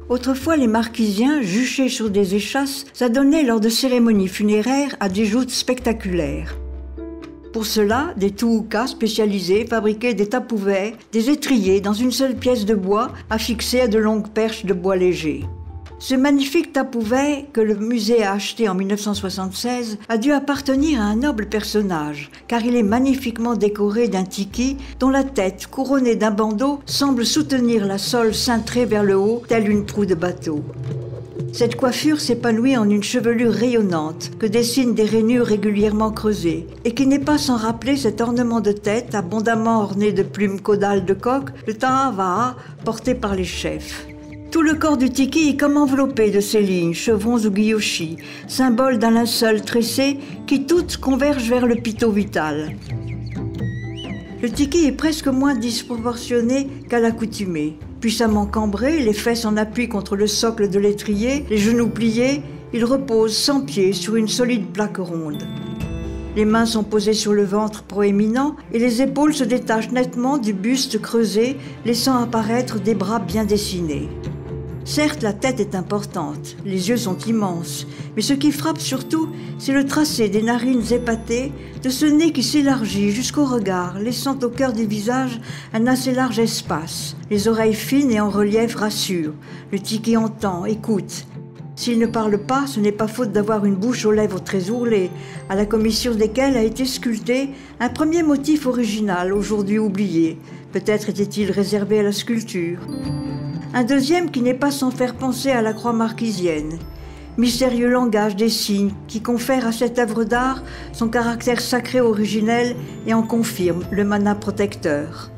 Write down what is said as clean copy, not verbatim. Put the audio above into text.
Autrefois, les Marquisiens, juchés sur des échasses, s'adonnaient lors de cérémonies funéraires à des joutes spectaculaires. Pour cela, des toukas spécialisés fabriquaient des tapouvets, des étriers dans une seule pièce de bois affixée à de longues perches de bois léger. Ce magnifique tapouvet, que le musée a acheté en 1976, a dû appartenir à un noble personnage, car il est magnifiquement décoré d'un tiki dont la tête, couronnée d'un bandeau, semble soutenir la sole cintrée vers le haut, telle une proue de bateau. Cette coiffure s'épanouit en une chevelure rayonnante que dessinent des rainures régulièrement creusées et qui n'est pas sans rappeler cet ornement de tête abondamment orné de plumes caudales de coq, le tahavaa porté par les chefs. Tout le corps du tiki est comme enveloppé de ces lignes, chevrons ou guillochis, symboles d'un linceul tressé qui toutes convergent vers le pitot vital. Le tiki est presque moins disproportionné qu'à l'accoutumée. Puissamment cambré, les fesses en appui contre le socle de l'étrier, les genoux pliés, il repose sans pied sur une solide plaque ronde. Les mains sont posées sur le ventre proéminent et les épaules se détachent nettement du buste creusé, laissant apparaître des bras bien dessinés. Certes, la tête est importante, les yeux sont immenses, mais ce qui frappe surtout, c'est le tracé des narines épatées, de ce nez qui s'élargit jusqu'au regard, laissant au cœur du visage un assez large espace. Les oreilles fines et en relief rassurent. Le tiki entend, écoute. S'il ne parle pas, ce n'est pas faute d'avoir une bouche aux lèvres très ourlées, à la commissure desquelles a été sculpté un premier motif original, aujourd'hui oublié. Peut-être était-il réservé à la sculpture. Un deuxième qui n'est pas sans faire penser à la croix marquisienne. Mystérieux langage des signes qui confère à cette œuvre d'art son caractère sacré originel et en confirme le mana protecteur.